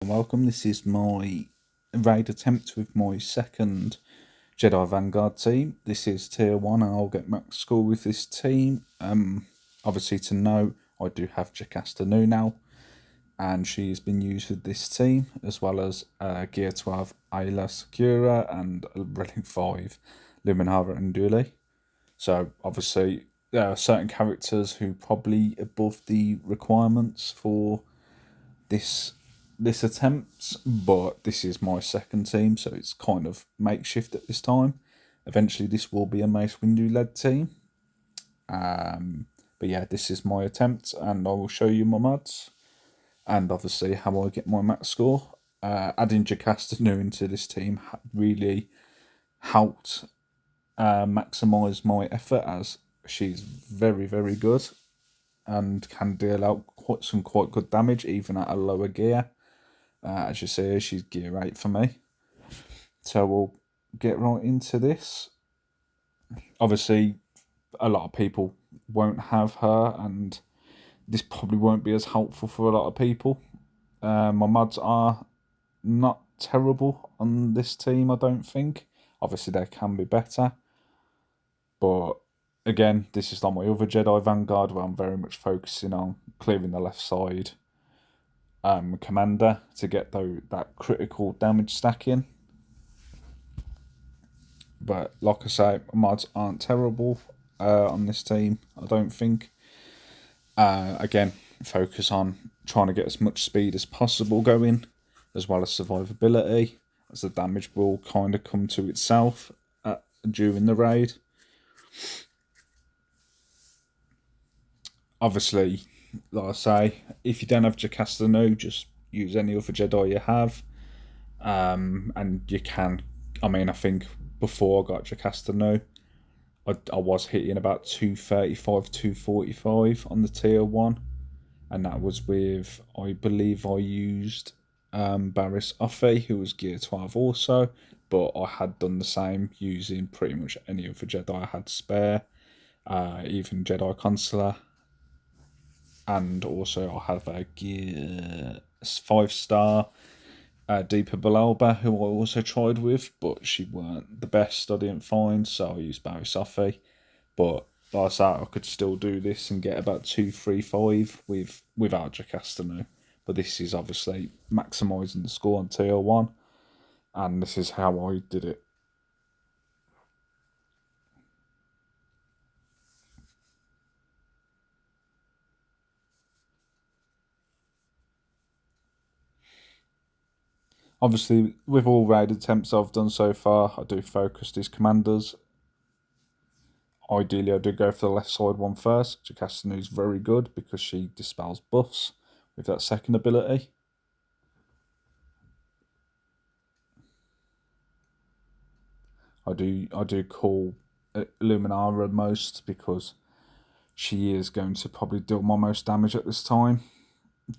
Welcome, this is my raid attempt with my second Jedi Vanguard team. This is tier 1 and I'll get max score with this team. Obviously to know, I do have Jocasta Nu now and she's been used with this team, as well as Gear 12 Ayla Secura and Relic 5 Luminara and Dooley. So obviously there are certain characters who probably above the requirements for this attempt, but this is my second team, so it's kind of makeshift at this time. Eventually this will be a Mace Windu led team. But yeah, this is my attempt and I will show you my mods and obviously how I get my max score. Adding Jocasta Nu into this team really helped maximise my effort, as she's very, very good and can deal out quite good damage even at a lower gear. As you see, she's gear 8 for me. So we'll get right into this. Obviously, a lot of people won't have her, and this probably won't be as helpful for a lot of people. My mods are not terrible on this team, I don't think. Obviously, they can be better. But again, this is like my other Jedi Vanguard, where I'm very much focusing on clearing the left side commander to get that critical damage stacking. But like I say, mods aren't terrible on this team, I don't think. Again, focus on trying to get as much speed as possible going, as well as survivability, as the damage will kind of come to itself during the raid. Obviously, like I say, if you don't have Jocasta Nu, just use any other Jedi you have. And you can, I think before I got Jocasta Nu, I was hitting about 235, 245 on the tier 1. And that was with, I believe I used Barriss Offee, who was gear 12 also. But I had done the same using pretty much any other Jedi I had spare. Even Jedi Consular. And also I have a gear 5-star Deepa Balalba, who I also tried with, but she weren't the best, I didn't find, so I used Barriss Offee. But like I said, I could still do this and get about 235 without Jocasta Nu. But this is obviously maximising the score on tier 1, and this is how I did it. Obviously, with all raid attempts I've done so far, I do focus these commanders. Ideally, I do go for the left side one first. Jocasta Nu is very good because she dispels buffs with that second ability. I do call Luminara most because she is going to probably deal my most damage at this time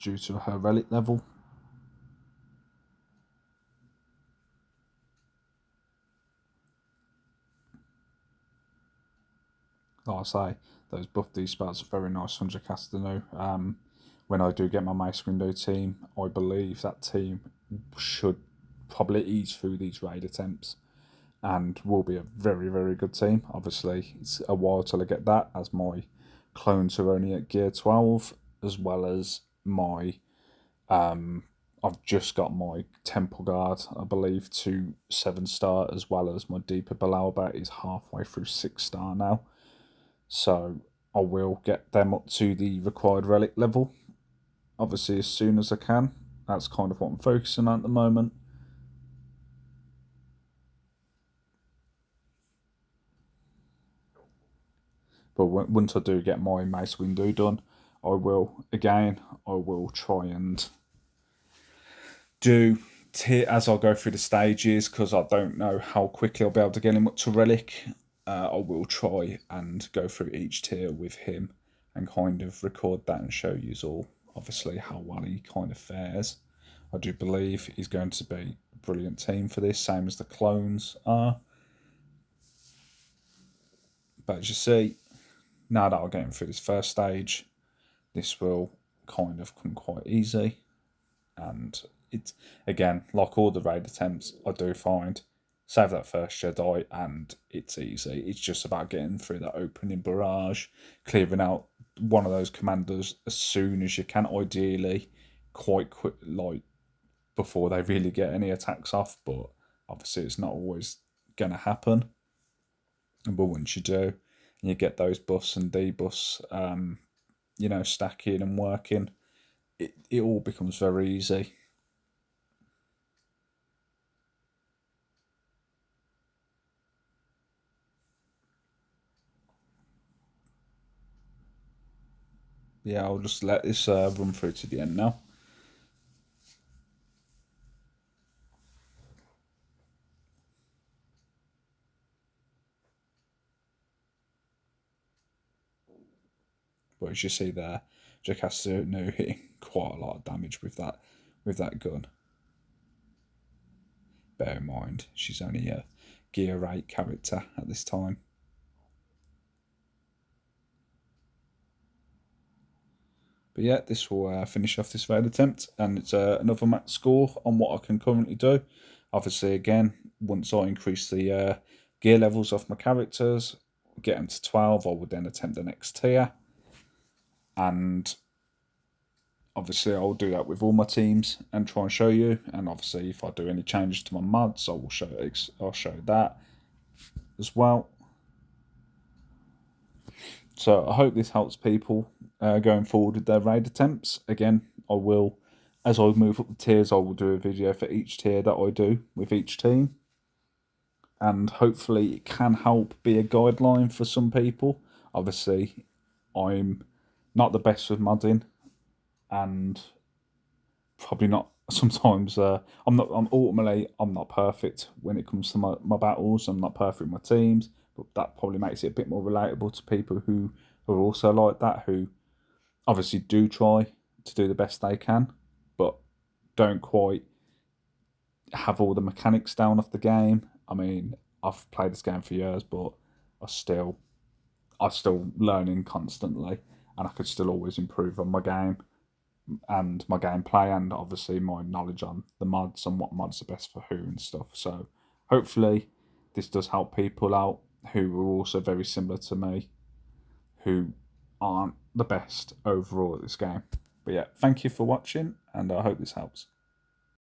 due to her relic level. Like I say, those buff D-spells are very nice from Jocasta Nu. When I do get my Mace Windu team, I believe that team should probably ease through these raid attempts and will be a very, very good team. Obviously, it's a while till I get that, as my clones are only at gear 12, as well as my I've just got my Temple Guard, I believe, to 7-star, as well as my Deepa Balalba is halfway through 6-star now. So I will get them up to the required relic level, obviously, as soon as I can. That's kind of what I'm focusing on at the moment. But once I do get my Mace Windu done, I will try and do as I go through the stages, because I don't know how quickly I'll be able to get him up to relic. I will try and go through each tier with him and kind of record that and show you all, obviously, how well he kind of fares. I do believe he's going to be a brilliant team for this, same as the clones are. But as you see, now that I'm getting through this first stage, this will kind of come quite easy. And it's, again, like all the raid attempts, I do find save that first Jedi and it's easy. It's just about getting through that opening barrage, clearing out one of those commanders as soon as you can, ideally quite quick, like before they really get any attacks off. But obviously, it's not always gonna happen. But once you do, and you get those buffs and debuffs, stacking and working, it all becomes very easy. Yeah, I'll just let this run through to the end now. But as you see there, Jocasta knew hitting quite a lot of damage with that gun. Bear in mind, she's only a Gear 8 character at this time. But yeah, this will finish off this raid attempt, and it's another max score on what I can currently do. Obviously, again, once I increase the gear levels of my characters, get them to 12, I would then attempt the next tier. And obviously, I'll do that with all my teams and try and show you. And obviously, if I do any changes to my mods, I'll show that as well. So I hope this helps people going forward with their raid attempts. Again, I will, as I move up the tiers, I will do a video for each tier that I do with each team. And hopefully it can help be a guideline for some people. Obviously, I'm not the best with modding, and probably not sometimes I'm not perfect when it comes to my battles. I'm not perfect with my teams, but that probably makes it a bit more relatable to people who are also like that, who obviously do try to do the best they can, but don't quite have all the mechanics down of the game. I mean, I've played this game for years, but I still I'm still learning constantly, and I could still always improve on my game and my gameplay, and obviously my knowledge on the mods and what mods are best for who and stuff. So hopefully this does help people out who are also very similar to me, who aren't the best overall at this game. But yeah, thank you for watching, and I hope this helps.